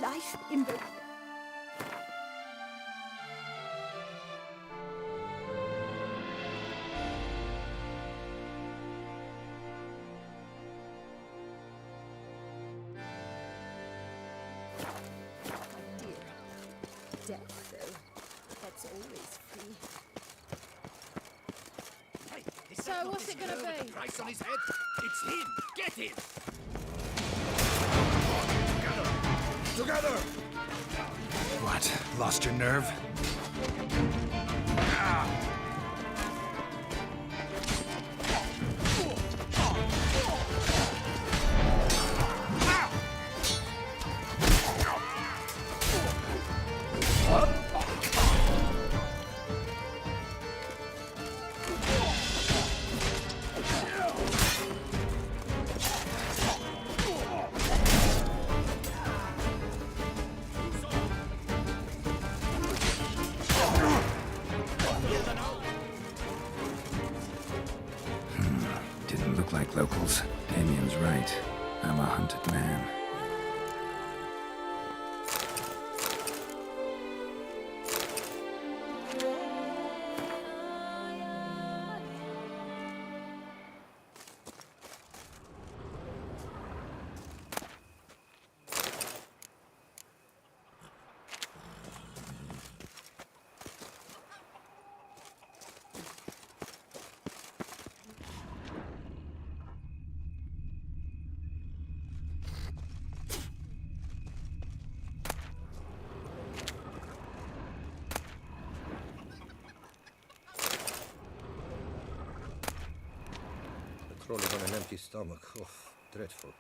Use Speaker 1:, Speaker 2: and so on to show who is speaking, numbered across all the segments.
Speaker 1: Life in the... Death, though. That's always free.
Speaker 2: Hey,
Speaker 3: So what's it gonna be?
Speaker 2: Price on his head? It's him! Get him! Together!
Speaker 4: What? Lost your nerve? Didn't look like locals. Damien's right. I'm a hunted man.
Speaker 2: Crawling on an empty stomach. Oh, dreadful.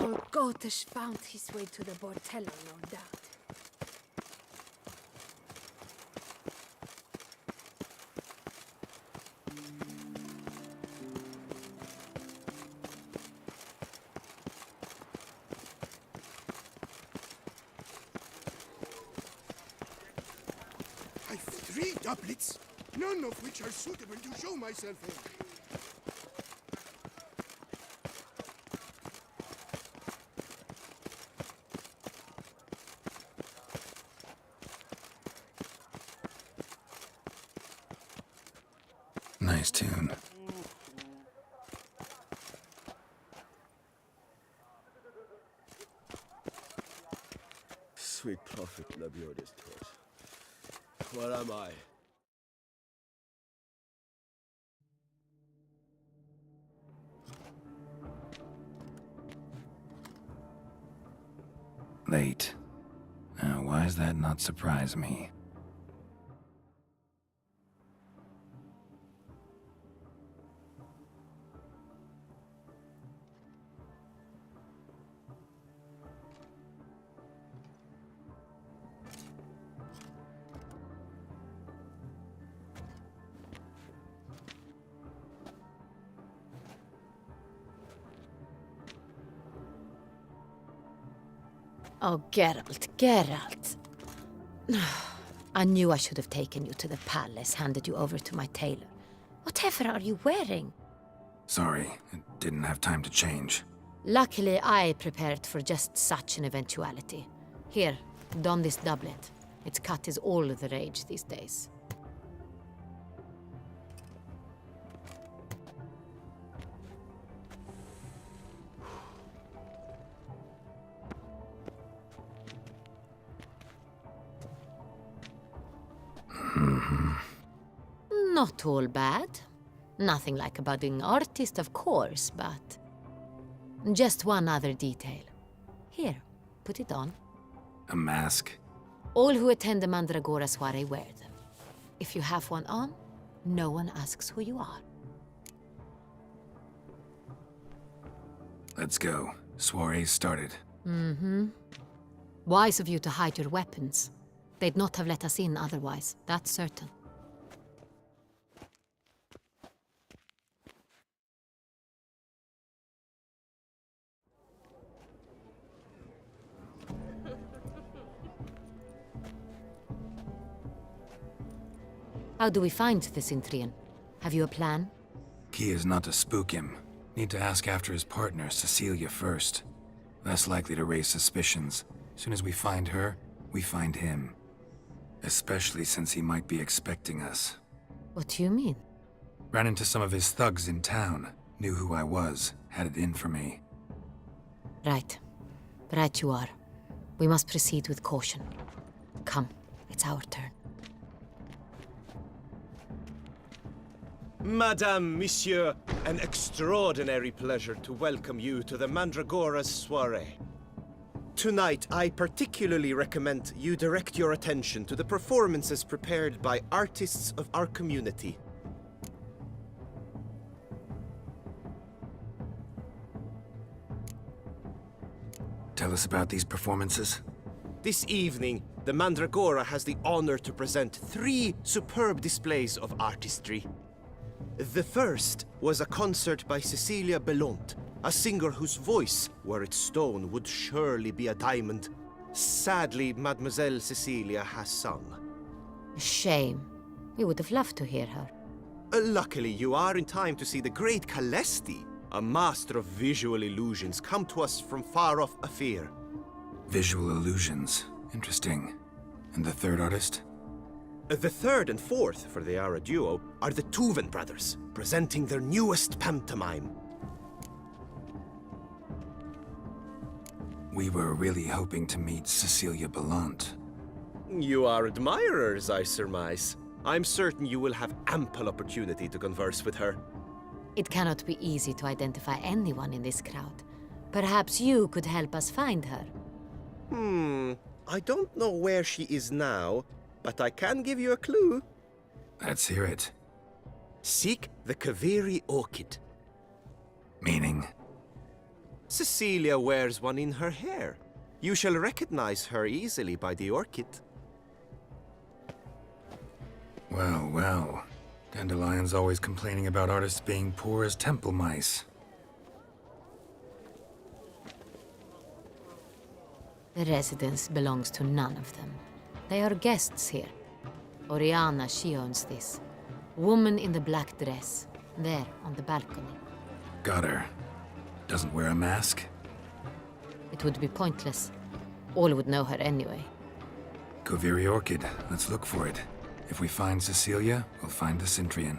Speaker 1: Oh, Gotish found his way to the Bordello, no doubt.
Speaker 5: I've 3 doublets, none of which are suitable to show myself in.
Speaker 4: Nice tune.
Speaker 5: Sweet prophet, Labiodes taught. Where am I?
Speaker 4: Late. Now, why does that not surprise me?
Speaker 6: Oh, Geralt, Geralt. I knew I should have taken you to the palace, handed you over to my tailor. Whatever are you wearing?
Speaker 4: Sorry, I didn't have time to change.
Speaker 6: Luckily, I prepared for just such an eventuality. Here, don this doublet. Its cut is all the rage these days. Not all bad. Nothing like a budding artist, of course, but... just one other detail. Here, put it on.
Speaker 4: A mask?
Speaker 6: All who attend the Mandragora soiree wear them. If you have one on, no one asks who you are.
Speaker 4: Let's go. Soiree's started.
Speaker 6: Wise of you to hide your weapons. They'd not have let us in otherwise, that's certain. How do we find the Cintrian? Have you a plan?
Speaker 4: Key is not to spook him. Need to ask after his partner, Cecilia, first. Less likely to raise suspicions. Soon as we find her, we find him. Especially since he might be expecting us.
Speaker 6: What do you mean?
Speaker 4: Ran into some of his thugs in town. Knew who I was. Had it in for me.
Speaker 6: Right. Right you are. We must proceed with caution. Come, it's our turn.
Speaker 3: Madame, Monsieur, an extraordinary pleasure to welcome you to the Mandragora's soirée. Tonight, I particularly recommend you direct your attention to the performances prepared by artists of our community.
Speaker 4: Tell us about these performances.
Speaker 3: This evening, the Mandragora has the honor to present 3 superb displays of artistry. The first was a concert by Cecilia Belont, a singer whose voice, were it stone, would surely be a diamond. Sadly, Mademoiselle Cecilia has sung.
Speaker 6: Shame. We would have loved to hear her.
Speaker 3: Luckily, you are in time to see the great Calesti, a master of visual illusions, come to us from far off Afir.
Speaker 4: Visual illusions. Interesting. And the third artist?
Speaker 3: The third and fourth, for they are a duo, are the Tuven brothers, presenting their newest pantomime.
Speaker 4: We were really hoping to meet Cecilia Bellant.
Speaker 3: You are admirers, I surmise. I'm certain you will have ample opportunity to converse with her.
Speaker 6: It cannot be easy to identify anyone in this crowd. Perhaps you could help us find her.
Speaker 3: I don't know where she is now, but I can give you a clue.
Speaker 4: Let's hear it.
Speaker 3: Seek the Kaveri orchid.
Speaker 4: Meaning?
Speaker 3: Cecilia wears one in her hair. You shall recognize her easily by the orchid.
Speaker 4: Well, well. Dandelion's always complaining about artists being poor as temple mice.
Speaker 6: The residence belongs to none of them. They are guests here. Oriana, she owns this. Woman in the black dress. There, on the balcony.
Speaker 4: Got her. Doesn't wear a mask?
Speaker 6: It would be pointless. All would know her anyway.
Speaker 4: Kaveri Orchid. Let's look for it. If we find Cecilia, we'll find the Cintrian.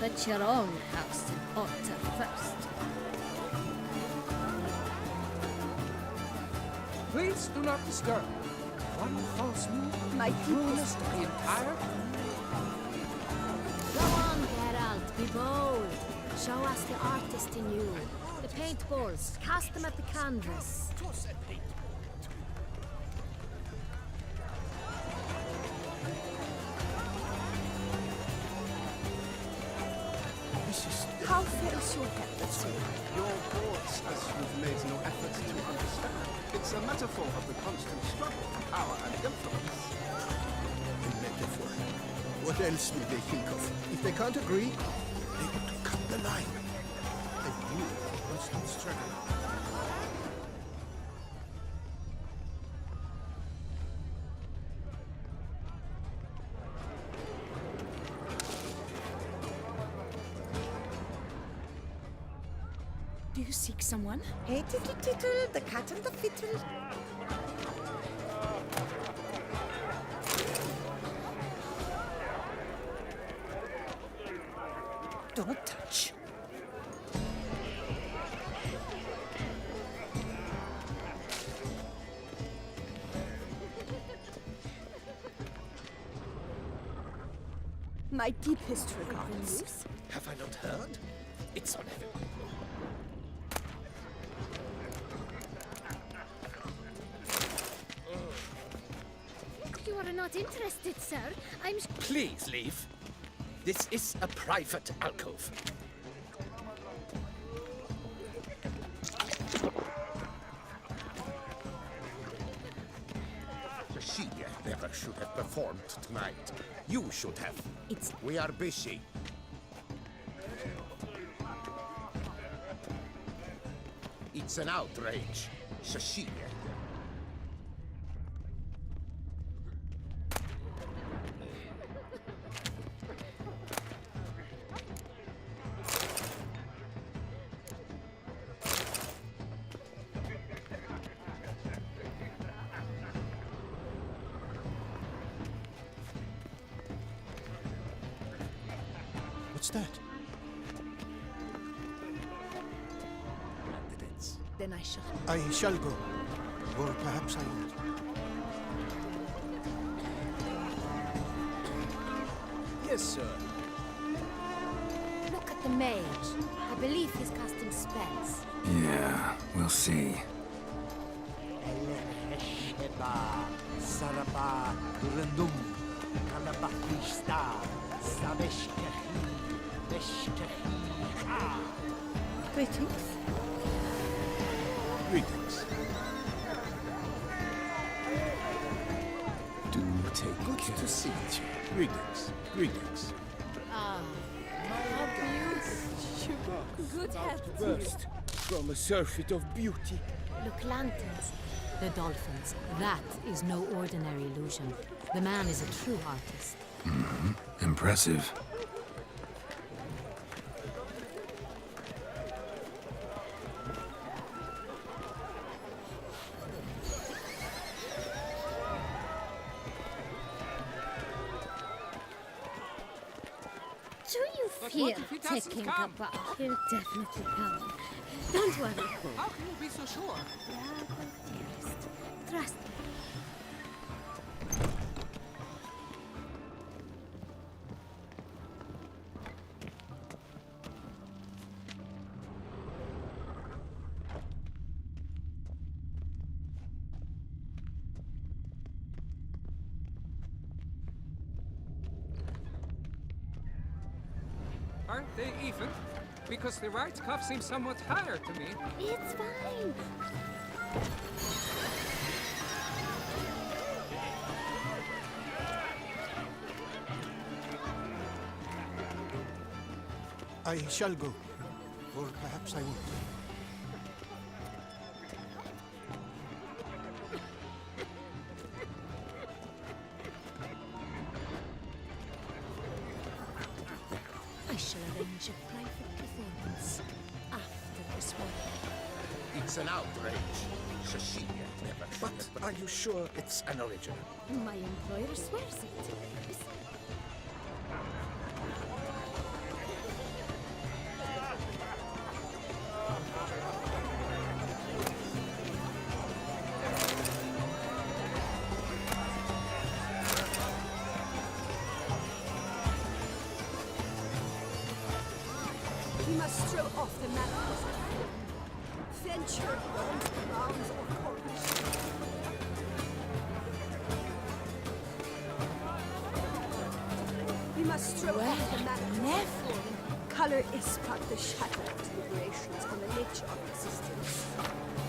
Speaker 1: Put your own house in order first.
Speaker 7: Please do not disturb. One false move,
Speaker 1: My
Speaker 7: ruins the entire.
Speaker 1: Go on, Geralt, be bold. Show us the artist in you. The paintballs, cast them at the canvas. How fares your health, sir?
Speaker 8: Your thoughts, as you've made no effort to understand. It's a metaphor of the constant struggle for power and influence.
Speaker 5: A metaphor. What else will they think of? If they can't agree, they get to cut the line. A new constant struggle.
Speaker 1: Do you seek someone?
Speaker 9: Hey, tittle, tittle, the cat and the fiddle. Don't touch.
Speaker 1: My deepest regards.
Speaker 8: Have I not heard? It's on heaven.
Speaker 1: not interested, sir.
Speaker 7: Please leave. This is a private alcove.
Speaker 5: She never should have performed tonight. You should have. We are busy. It's an outrage, Cecilia. What's that?
Speaker 9: Then I shall.
Speaker 5: I shall go. Or perhaps I won't.
Speaker 7: Yes, sir.
Speaker 1: Look at the mage. I believe he's casting spells.
Speaker 4: Yeah, we'll see.
Speaker 9: Greetings.
Speaker 5: Greetings.
Speaker 7: Do take
Speaker 5: Good
Speaker 7: care.
Speaker 5: to see you. Greetings. Greetings.
Speaker 1: Ah, how beautiful. Good health to you.
Speaker 7: Burst from a surfeit of beauty.
Speaker 6: Look, lanterns. The dolphins. That is no ordinary illusion. The man is a true artist.
Speaker 4: Impressive.
Speaker 1: Do you feel taking a bath? He'll definitely come. Don't worry.
Speaker 7: How can you be so sure?
Speaker 1: Drago, dearest. Trust me.
Speaker 10: Aren't they even? Because the right cuff seems somewhat higher to me.
Speaker 1: It's fine.
Speaker 5: I shall go. Or perhaps I won't.
Speaker 1: I shall arrange a private performance after this one.
Speaker 5: It's an outrage. Cecilia never should have.
Speaker 7: But are you sure it's an original?
Speaker 1: My employer swears it.
Speaker 9: We must throw off the manacles. Venture beyond the bounds of courage. We must throw off the manacles. Color is but the shadow of deliberations on the nature of existence.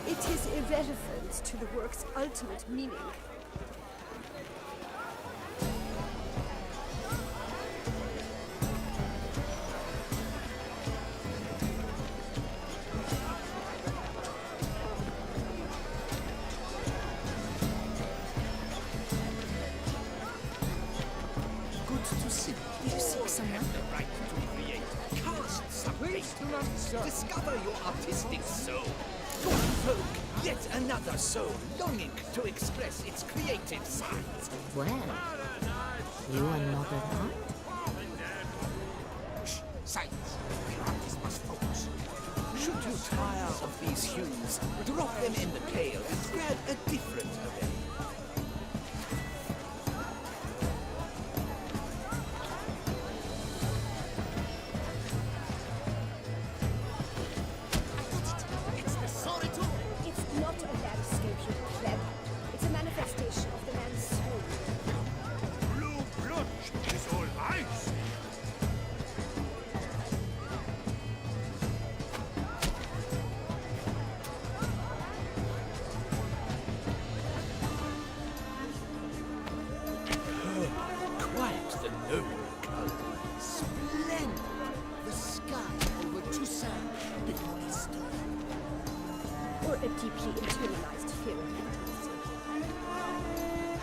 Speaker 9: It is irrelevant to the work's ultimate meaning.
Speaker 5: Good to see you.
Speaker 9: Did you seek someone?
Speaker 7: Right to create. Cast something.
Speaker 10: Please do not disturb.
Speaker 7: Discover your artistic soul. To invoke yet another soul longing to express its creative sides.
Speaker 6: Well, you are not at art?
Speaker 7: Shh, silence. The artist must focus. Should you tire of these hues, drop them in the pail and grab a different array.
Speaker 9: It's the solitude. It's not a landscape, you pleb. It's a manifestation of the man's soul.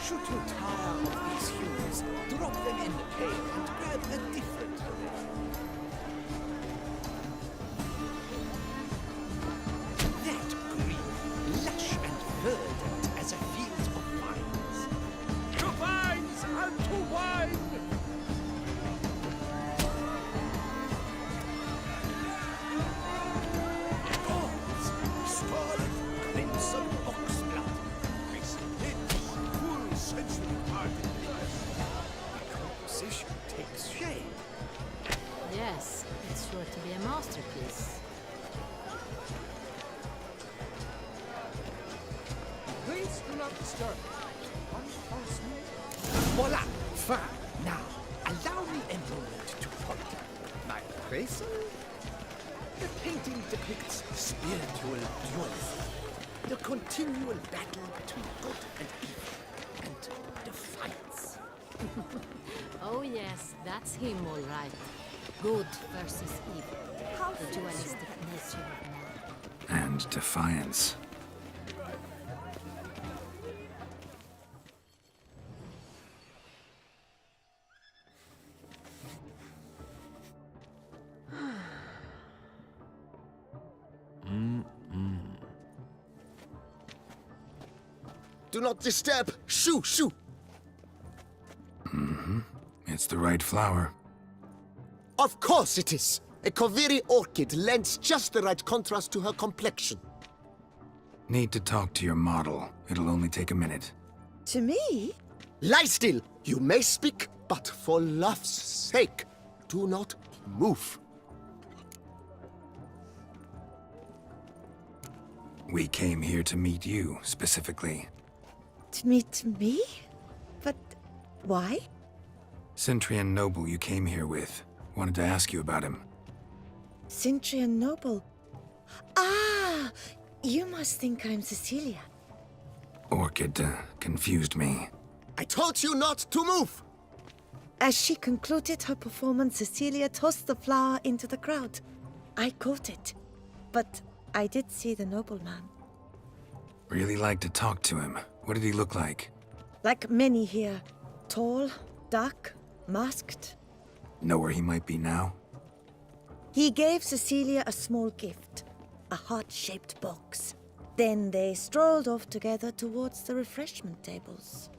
Speaker 7: Should you tire of these hues, drop them in the pail and grab a different array. That green, lush and verdant as a field of vines.
Speaker 8: To vines and to wine!
Speaker 7: Gods, scarlet, crimson oxblood.
Speaker 8: Full sensory party.
Speaker 7: Composition takes shape.
Speaker 6: Yes, it's sure to be a masterpiece.
Speaker 10: Please do not disturb.
Speaker 7: Voila! Fine. Now, allow me a moment to ponder. My appraisal? The painting depicts spiritual dualism. The continual battle between good and evil. And defiance.
Speaker 6: Oh yes, that's him all right. Good versus evil.
Speaker 9: How
Speaker 6: The
Speaker 9: fits
Speaker 6: dualistic nature of man.
Speaker 4: And defiance.
Speaker 5: Do not disturb! Shoo! Shoo!
Speaker 4: It's the right flower.
Speaker 5: Of course it is! A Koviri orchid lends just the right contrast to her complexion.
Speaker 4: Need to talk to your model. It'll only take a minute.
Speaker 9: To me?
Speaker 5: Lie still! You may speak, but for love's sake, do not move.
Speaker 4: We came here to meet you, specifically.
Speaker 9: To meet me? But why?
Speaker 4: Cintrian noble you came here with. Wanted to ask you about him.
Speaker 9: Cintrian noble. Ah! You must think I'm Cecilia.
Speaker 4: Orchid confused me.
Speaker 5: I told you not to move!
Speaker 9: As she concluded her performance, Cecilia tossed the flower into the crowd. I caught it. But I did see the nobleman.
Speaker 4: Really like to talk to him. What did he look like?
Speaker 9: Like many here. Tall, dark, masked.
Speaker 4: Know where he might be now?
Speaker 9: He gave Cecilia a small gift. A heart-shaped box. Then they strolled off together towards the refreshment tables.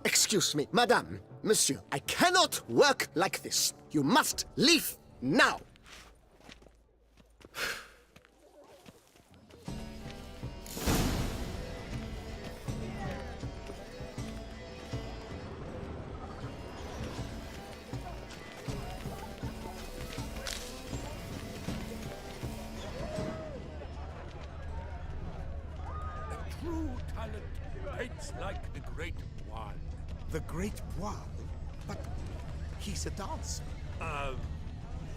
Speaker 5: Excuse me, madame, monsieur, I cannot work like this. You must leave now.
Speaker 8: True talent paints like the great one.
Speaker 7: The great one? But he's a dancer.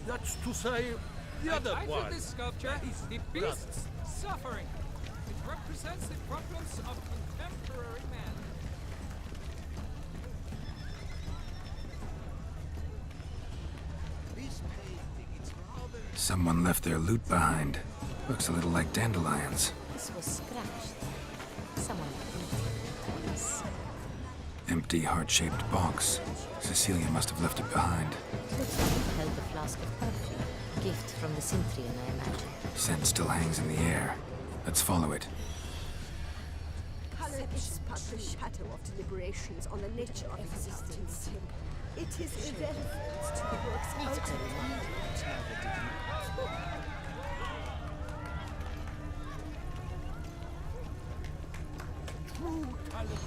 Speaker 8: That's to say, the other
Speaker 10: I
Speaker 8: one.
Speaker 10: this sculpture depicts suffering. It represents the problems of contemporary man.
Speaker 7: This painting, it's rather...
Speaker 4: Someone left their loot behind. Looks a little like dandelions.
Speaker 6: This was scratched. Someone ate it.
Speaker 4: Empty, heart-shaped box. Cecilia must have left it behind.
Speaker 6: Looks like it held a flask of perfume. Gift from the Cintrian, I imagine.
Speaker 4: Scent still hangs in the air. Let's follow it.
Speaker 9: Color is but the shadow of deliberations on the nature of existence. It is irrelevant to the work's ultimate.
Speaker 8: True talent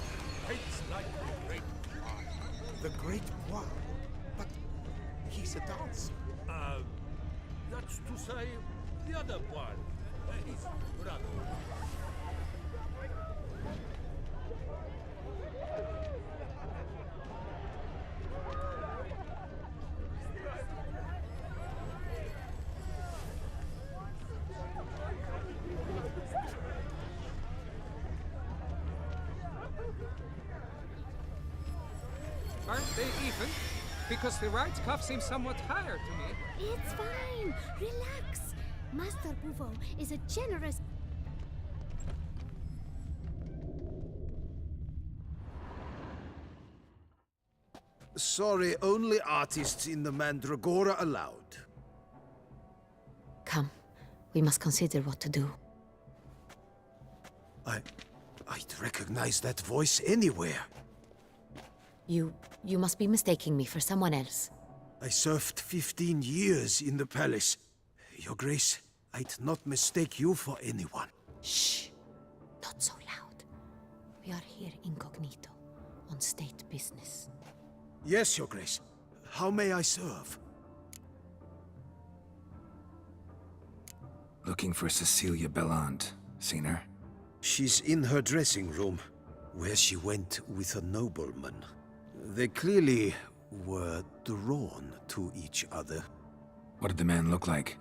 Speaker 8: paints like the great one.
Speaker 7: The great one? But he's a dancer.
Speaker 8: That's to say, the other one. His brother.
Speaker 10: Aren't they even? Because the right cuff seems somewhat higher to me.
Speaker 1: It's fine. Relax. Master Buvo is a generous.
Speaker 5: Sorry, only artists in the Mandragora allowed.
Speaker 6: Come, we must consider what to do.
Speaker 5: I'd recognize that voice anywhere.
Speaker 6: You must be mistaking me for someone else.
Speaker 5: I served 15 years in the palace. Your Grace, I'd not mistake you for anyone.
Speaker 6: Shh! Not so loud. We are here incognito, on state business.
Speaker 5: Yes, Your Grace. How may I serve?
Speaker 4: Looking for Cecilia Bellant. Seen her?
Speaker 5: She's in her dressing room, where she went with a nobleman. They clearly were drawn to each other.
Speaker 4: What did the man look like?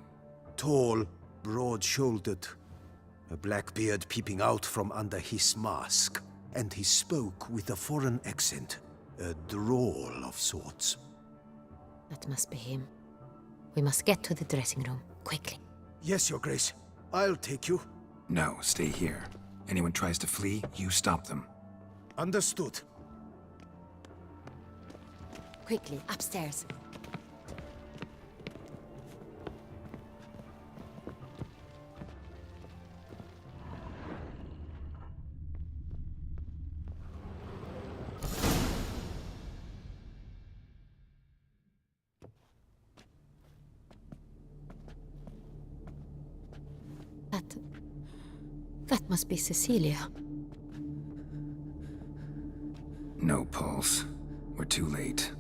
Speaker 5: Tall, broad-shouldered, a black beard peeping out from under his mask, and he spoke with a foreign accent, a drawl of sorts.
Speaker 6: That must be him. We must get to the dressing room, quickly.
Speaker 5: Yes, Your Grace. I'll take you.
Speaker 4: No, stay here. Anyone tries to flee, you stop them.
Speaker 5: Understood.
Speaker 6: Quickly, upstairs. That must be Cecilia.
Speaker 4: No pulse. We're too late.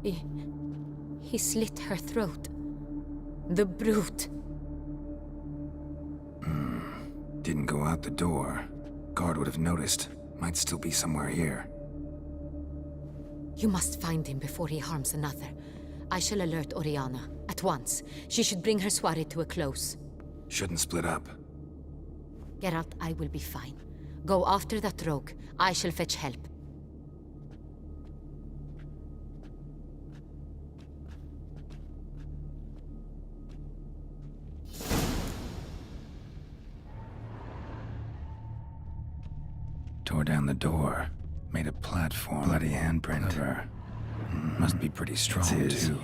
Speaker 6: He slit her throat. The brute.
Speaker 4: Didn't go out the door. Guard would have noticed. Might still be somewhere here.
Speaker 6: You must find him before he harms another. I shall alert Oriana, at once. She should bring her soirée to a close.
Speaker 4: Shouldn't split up.
Speaker 6: Geralt, I will be fine. Go after that rogue. I shall fetch help.
Speaker 4: Tore down the door. Made a platform. Bloody handprint of her. Must be pretty strong, too.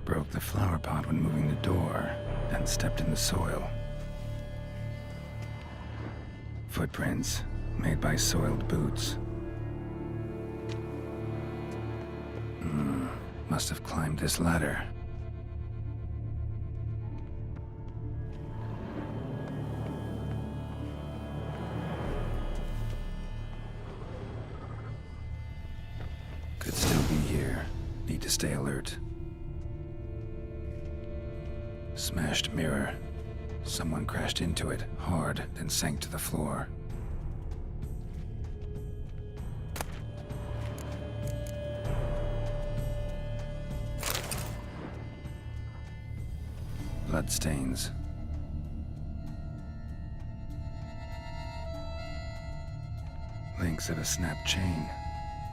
Speaker 4: Broke the flower pot when moving the door, then stepped in the soil. Footprints, made by soiled boots. Must have climbed this ladder. Could still be here. Need to stay alert. Smashed mirror. Someone crashed into it, hard, then sank to the floor. Bloodstains. Links of a snapped chain.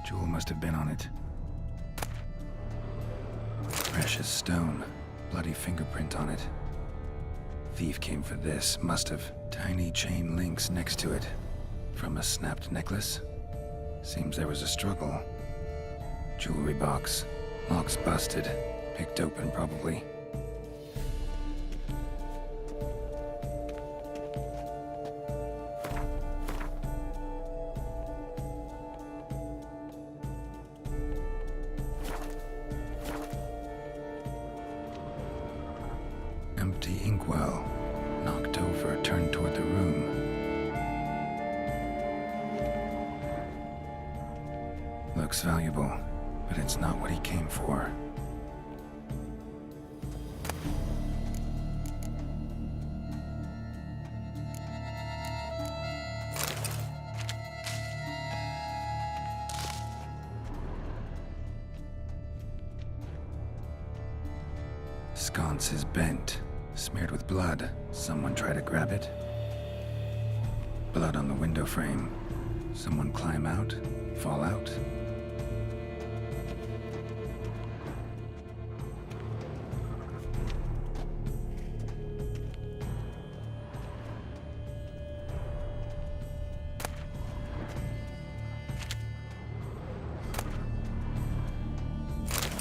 Speaker 4: Jewel must have been on it. Precious stone. Bloody fingerprint on it. Thief came for this, must have. Tiny chain links next to it. From a snapped necklace? Seems there was a struggle. Jewelry box. Lock's busted. Picked open, probably. Empty inkwell. Knocked over, turned toward the room. Looks valuable, but it's not what he came for. Sconce is bent, smeared with blood. Someone try to grab it. Blood on the window frame. Someone climb out, fall out.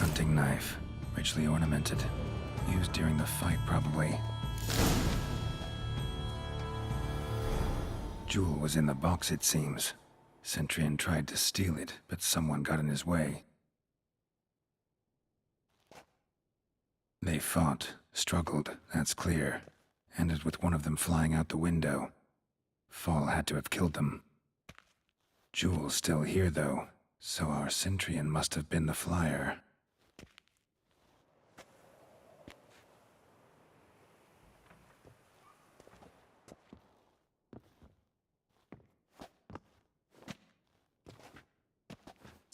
Speaker 4: Hunting knife, richly ornamented. Used during the fight, probably. Jewel was in the box, it seems. Centurion tried to steal it, but someone got in his way. They fought, struggled, that's clear. Ended with one of them flying out the window. Fall had to have killed them. Jewel's still here, though, so our Centurion must have been the flyer.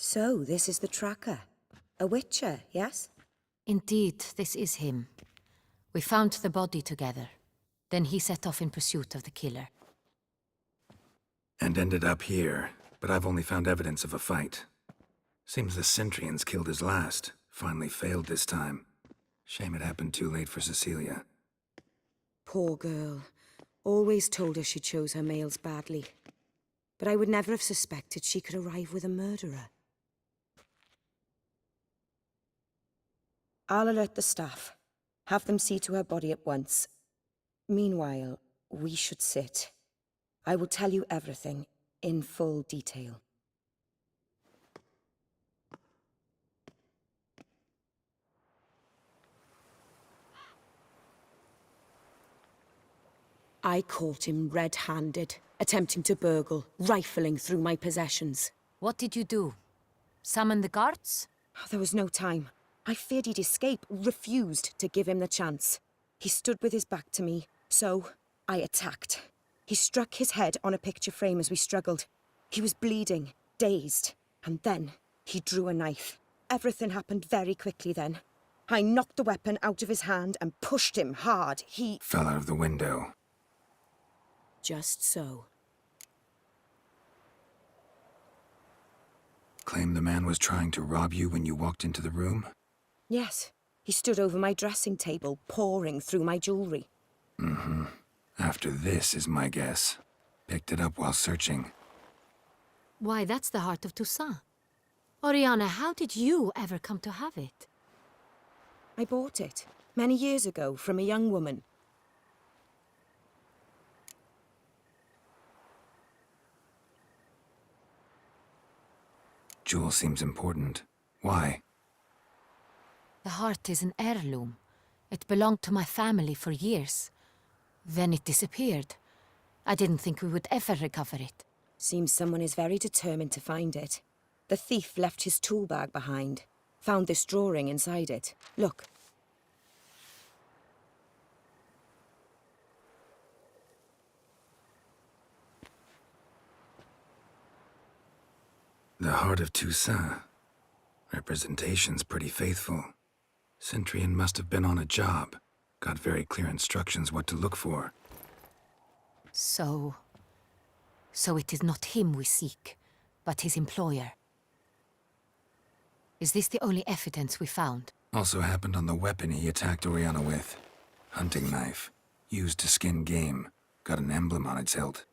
Speaker 11: So, this is the tracker. A witcher, yes?
Speaker 6: Indeed, this is him. We found the body together. Then he set off in pursuit of the killer.
Speaker 4: And ended up here, but I've only found evidence of a fight. Seems the Centurions killed his last. Finally failed this time. Shame it happened too late for Cecilia.
Speaker 11: Poor girl. Always told her she chose her males badly. But I would never have suspected she could arrive with a murderer. I'll alert the staff. Have them see to her body at once. Meanwhile, we should sit. I will tell you everything, in full detail. I caught him red-handed, attempting to burgle, rifling through my possessions.
Speaker 6: What did you do? Summon the guards?
Speaker 11: There was no time. I feared he'd escape, refused to give him the chance. He stood with his back to me, so I attacked. He struck his head on a picture frame as we struggled. He was bleeding, dazed, and then he drew a knife. Everything happened very quickly then. I knocked the weapon out of his hand and pushed him hard. He
Speaker 4: Fell out of the window.
Speaker 11: Just so.
Speaker 4: Claim the man was trying to rob you when you walked into the room?
Speaker 11: Yes. He stood over my dressing table, pouring through my jewelry.
Speaker 4: Mm-hmm. After this is my guess. Picked it up while searching.
Speaker 6: Why, that's the heart of Toussaint. Oriana, how did you ever come to have it?
Speaker 11: I bought it, many years ago, from a young woman.
Speaker 4: Jewel seems important. Why?
Speaker 6: The heart is an heirloom. It belonged to my family for years. Then it disappeared. I didn't think we would ever recover it.
Speaker 11: Seems someone is very determined to find it. The thief left his tool bag behind. Found this drawing inside it. Look.
Speaker 4: The heart of Toussaint. Representation's pretty faithful. Centurion must have been on a job. Got very clear instructions what to look for.
Speaker 6: So it is not him we seek, but his employer. Is this the only evidence we found?
Speaker 4: Also happened on the weapon he attacked Oriana with. Hunting knife. Used to skin game. Got an emblem on its hilt.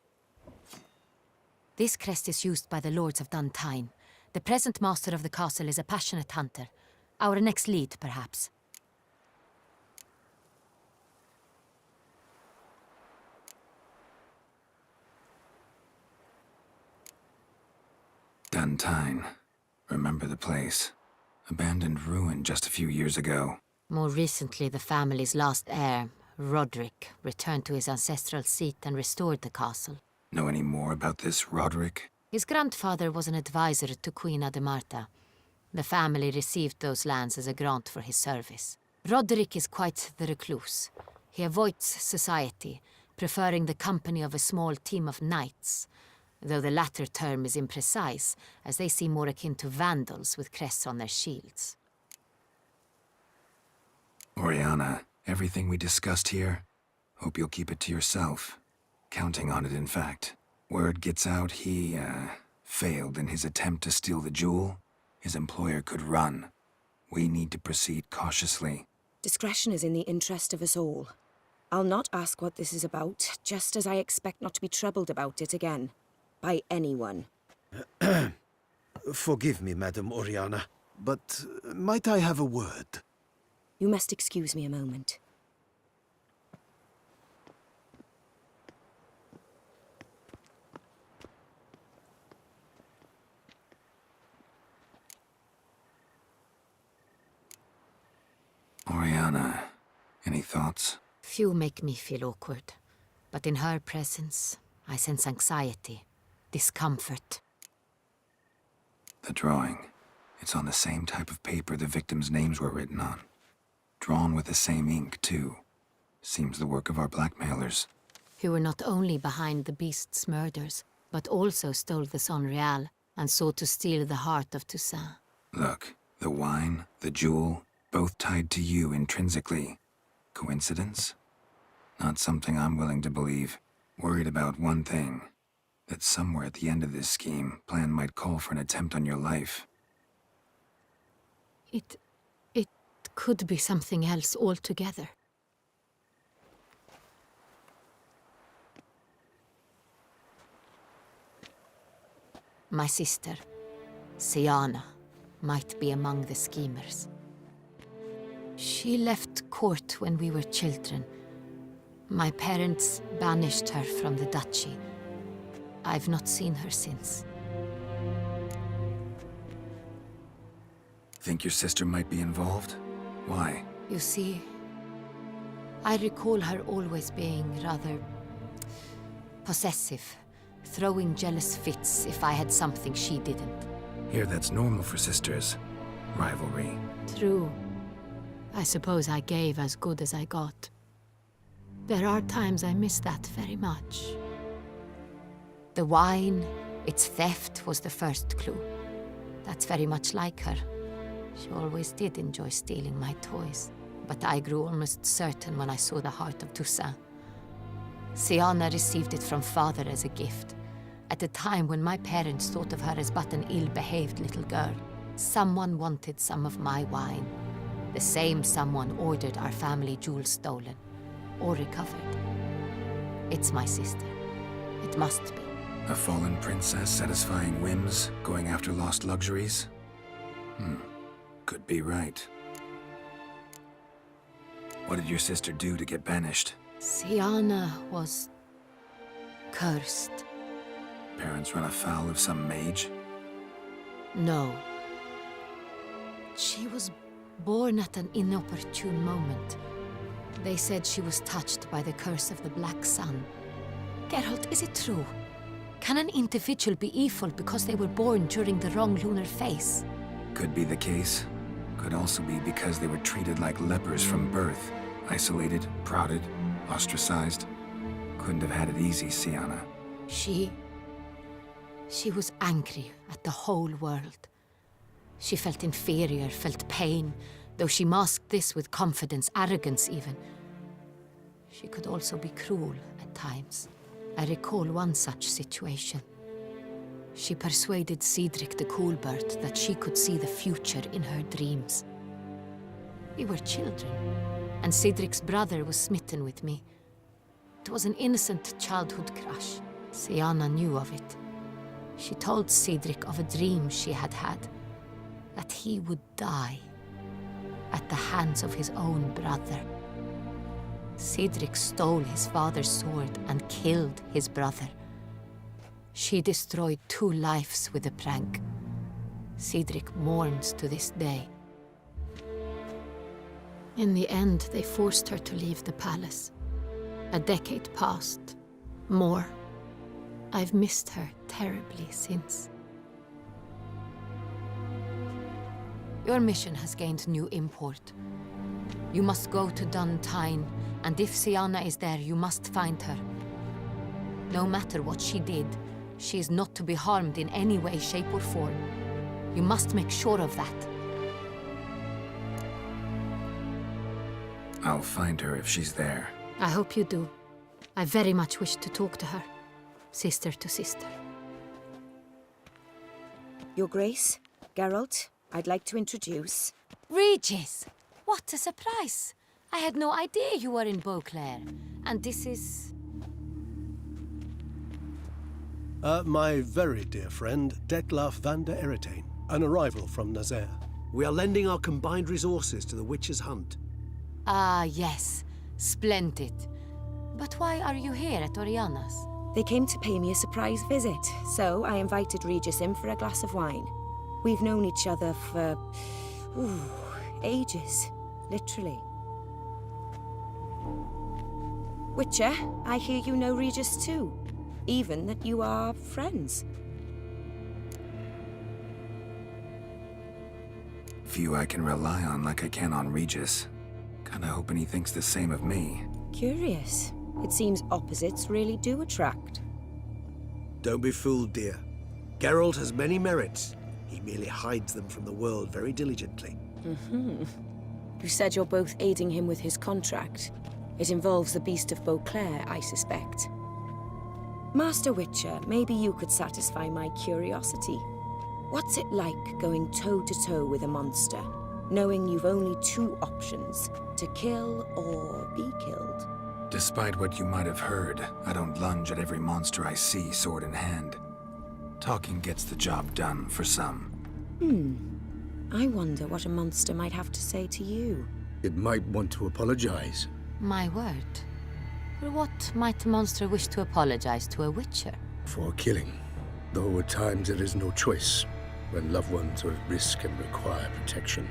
Speaker 6: This crest is used by the Lords of Duntine. The present master of the castle is a passionate hunter. Our next lead, perhaps.
Speaker 4: Duntine. Remember the place. Abandoned ruin just a few years ago.
Speaker 6: More recently, the family's last heir, Roderick, returned to his ancestral seat and restored the castle.
Speaker 4: Know any more about this Roderick?
Speaker 6: His grandfather was an advisor to Queen Ademarta. The family received those lands as a grant for his service. Roderick is quite the recluse. He avoids society, preferring the company of a small team of knights, though the latter term is imprecise, as they seem more akin to vandals with crests on their shields.
Speaker 4: Oriana, everything we discussed here, hope you'll keep it to yourself. Counting on it, in fact. Word gets out he, failed in his attempt to steal the jewel. His employer could run. We need to proceed cautiously.
Speaker 11: Discretion is in the interest of us all. I'll not ask what this is about, just as I expect not to be troubled about it again. By anyone.
Speaker 5: Forgive me, Madam Oriana. but might I have a word?
Speaker 11: You must excuse me a moment.
Speaker 4: Oriana, any thoughts?
Speaker 6: Few make me feel awkward, but in her presence, I sense anxiety, discomfort.
Speaker 4: The drawing. It's on the same type of paper the victims' names were written on. Drawn with the same ink, too. Seems the work of our blackmailers.
Speaker 6: Who were not only behind the beast's murders, but also stole the Son Real and sought to steal the heart of Toussaint.
Speaker 4: Look, the wine, the jewel, both tied to you intrinsically. Coincidence? Not something I'm willing to believe. Worried about one thing. That somewhere at the end of this scheme, plan might call for an attempt on your life.
Speaker 6: It could be something else altogether. My sister, Siana, might be among the schemers. She left court when we were children. My parents banished her from the duchy. I've not seen her since.
Speaker 4: Think your sister might be involved? Why?
Speaker 6: You see, I recall her always being rather possessive, throwing jealous fits if I had something she didn't.
Speaker 4: Here, that's normal for sisters. Rivalry.
Speaker 6: True. I suppose I gave as good as I got. There are times I miss that very much. The wine, its theft, was the first clue. That's very much like her. She always did enjoy stealing my toys. But I grew almost certain when I saw the heart of Toussaint. Siana received it from father as a gift, at a time when my parents thought of her as but an ill-behaved little girl. Someone wanted some of my wine. The same someone ordered our family jewels stolen, or recovered. It's my sister. It must be.
Speaker 4: A fallen princess satisfying whims, going after lost luxuries? Could be right. What did your sister do to get banished?
Speaker 6: Siana was cursed.
Speaker 4: Parents run afoul of some mage?
Speaker 6: No. She was born at an inopportune moment. They said she was touched by the curse of the Black Sun. Geralt, is it true? Can an individual be evil because they were born during the wrong lunar phase?
Speaker 4: Could be the case. Could also be because they were treated like lepers from birth. Isolated, prodded, ostracized. Couldn't have had it easy, Siana.
Speaker 6: She was angry at the whole world. She felt inferior, felt pain, though she masked this with confidence, arrogance even. She could also be cruel at times. I recall one such situation. She persuaded Cedric the Coolbird that she could see the future in her dreams. We were children, and Cedric's brother was smitten with me. It was an innocent childhood crush. Siana knew of it. She told Cedric of a dream she had had, that he would die at the hands of his own brother. Cedric stole his father's sword and killed his brother. She destroyed 2 lives with a prank. Cedric mourns to this day. In the end, they forced her to leave the palace. A decade passed. More. I've missed her terribly since. Your mission has gained new import. You must go to Dun Tine, and if Siana is there, you must find her. No matter what she did, she is not to be harmed in any way, shape, or form. You must make sure of that.
Speaker 4: I'll find her if she's there.
Speaker 6: I hope you do. I very much wish to talk to her. Sister to sister.
Speaker 11: Your Grace, Geralt, I'd like to introduce...
Speaker 6: Regis! What a surprise! I had no idea you were in Beauclair. And this is...
Speaker 12: My very dear friend, Detlaf van der Eretain, an arrival from Nazaire.
Speaker 5: We are lending our combined resources to the Witcher's hunt.
Speaker 6: Ah, yes. Splendid. But why are you here at Oriana's?
Speaker 11: They came to pay me a surprise visit, so I invited Regis in for a glass of wine. We've known each other for... ages. Literally. Witcher, I hear you know Regis too. Even that you are friends.
Speaker 4: Few I can rely on like I can on Regis. Kinda hoping he thinks the same of me.
Speaker 11: Curious. It seems opposites really do attract.
Speaker 5: Don't be fooled, dear. Geralt has many merits. He merely hides them from the world very diligently.
Speaker 11: You said you're both aiding him with his contract. It involves the Beast of Beauclair, I suspect. Master Witcher, maybe you could satisfy my curiosity. What's it like going toe-to-toe with a monster, knowing you've only two options, to kill or be killed?
Speaker 4: Despite what you might have heard, I don't lunge at every monster I see sword in hand. Talking gets the job done for some.
Speaker 11: I wonder what a monster might have to say to you.
Speaker 2: It might want to apologize.
Speaker 6: My word. For what might a monster wish to apologize to a witcher?
Speaker 2: For killing. Though at times there is no choice, when loved ones are at risk and require protection.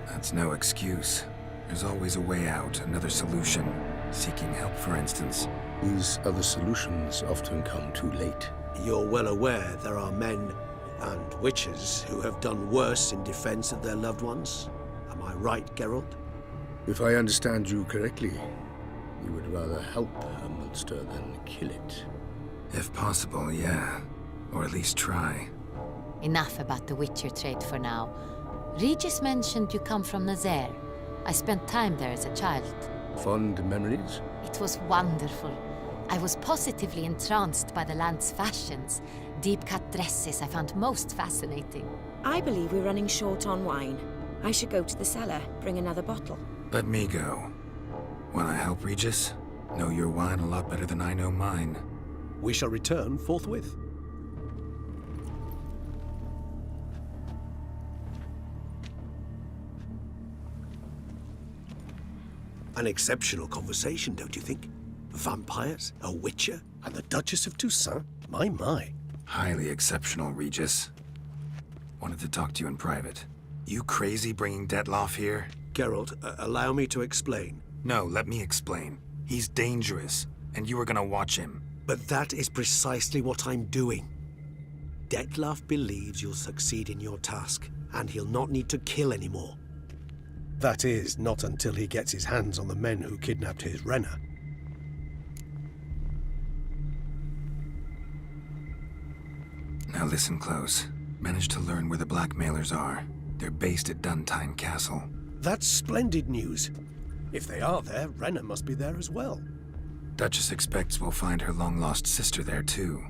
Speaker 4: That's no excuse. There's always a way out, another solution. Seeking help, for instance.
Speaker 2: These other solutions often come too late.
Speaker 5: You're well aware there are men and witches who have done worse in defense of their loved ones. Am I right, Geralt?
Speaker 2: If I understand you correctly, you would rather help a monster than kill it.
Speaker 4: If possible, yeah. Or at least try.
Speaker 6: Enough about the witcher trade for now. Regis mentioned you come from Nazaire. I spent time there as a child.
Speaker 2: Fond memories?
Speaker 6: It was wonderful. I was positively entranced by the land's fashions. Deep-cut dresses I found most fascinating.
Speaker 11: I believe we're running short on wine. I should go to the cellar, bring another bottle.
Speaker 4: Let me go. Wanna help, Regis? Know your wine a lot better than I know mine.
Speaker 5: We shall return forthwith. An exceptional conversation, don't you think? Vampires, a witcher, and the Duchess of Toussaint? My.
Speaker 4: Highly exceptional, Regis. Wanted to talk to you in private. You crazy bringing Detloff here?
Speaker 5: Geralt, allow me to explain.
Speaker 4: No, let me explain. He's dangerous, and you are gonna watch him.
Speaker 5: But that is precisely what I'm doing. Detloff believes you'll succeed in your task, and he'll not need to kill anymore. That is, not until he gets his hands on the men who kidnapped his Renna.
Speaker 4: Now listen close. Managed to learn where the blackmailers are. They're based at Duntine Castle.
Speaker 5: That's splendid news. If they are there, Renna must be there as well.
Speaker 4: Duchess expects we'll find her long-lost sister there too.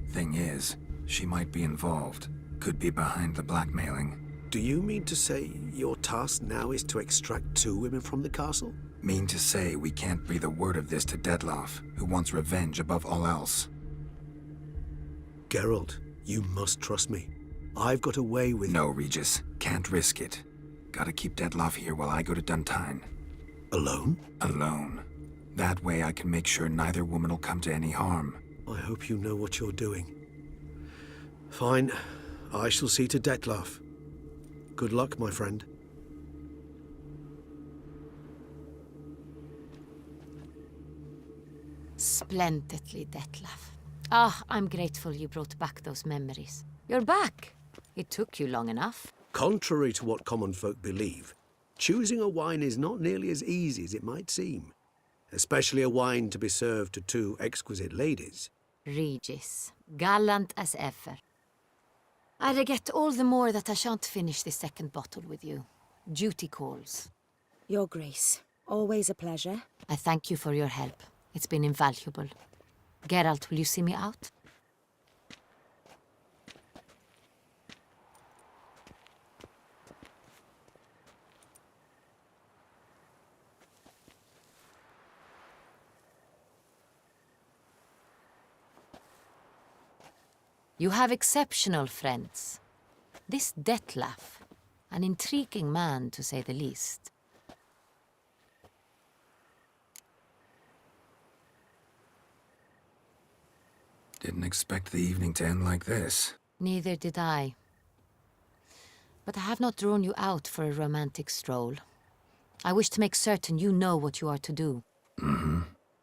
Speaker 4: Thing is, she might be involved. Could be behind the blackmailing.
Speaker 5: Do you mean to say your task now is to extract 2 women from the castle?
Speaker 4: Mean to say we can't breathe a word of this to Detloff, who wants revenge above all else.
Speaker 5: Geralt, you must trust me. I've got a way with...
Speaker 4: No, Regis. Can't risk it. Gotta keep Detloff here while I go to Duntine.
Speaker 5: Alone?
Speaker 4: Alone. That way I can make sure neither woman will come to any harm.
Speaker 5: I hope you know what you're doing. Fine. I shall see to Detloff. Good luck, my friend.
Speaker 6: Splendidly, Detlaff. I'm grateful you brought back those memories. You're back. It took you long enough.
Speaker 5: Contrary to what common folk believe, choosing a wine is not nearly as easy as it might seem. Especially a wine to be served to 2 exquisite ladies.
Speaker 6: Regis, gallant as ever. I regret all the more that I shan't finish this second bottle with you. Duty calls.
Speaker 11: Your Grace, always a pleasure.
Speaker 6: I thank you for your help. It's been invaluable. Geralt, will you see me out? You have exceptional friends. This Detlef, an intriguing man to say the least.
Speaker 4: Didn't expect the evening to end like this.
Speaker 6: Neither did I. But I have not drawn you out for a romantic stroll. I wish to make certain you know what you are to do.
Speaker 4: Mm-hmm.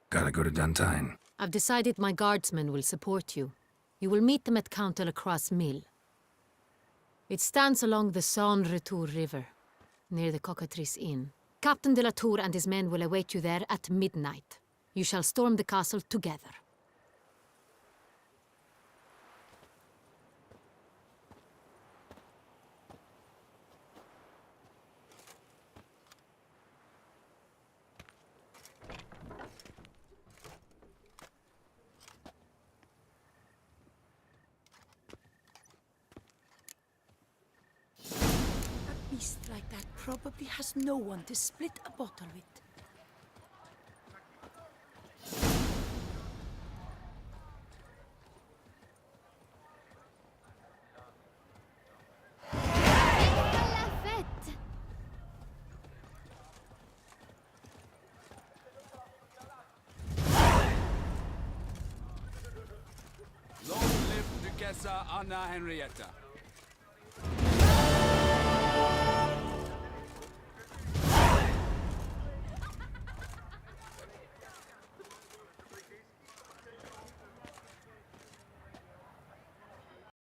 Speaker 4: Gotta go to Duntine.
Speaker 6: I've decided my guardsmen will support you. You will meet them at Count Delacroix' mill. It stands along the Saône-Retour River, near the Cockatrice Inn. Captain de la Tour and his men will await you there at midnight. You shall storm the castle together.
Speaker 12: A beast like that probably has no one to split a bottle with.
Speaker 10: Long live Duchessa Anna Henrietta.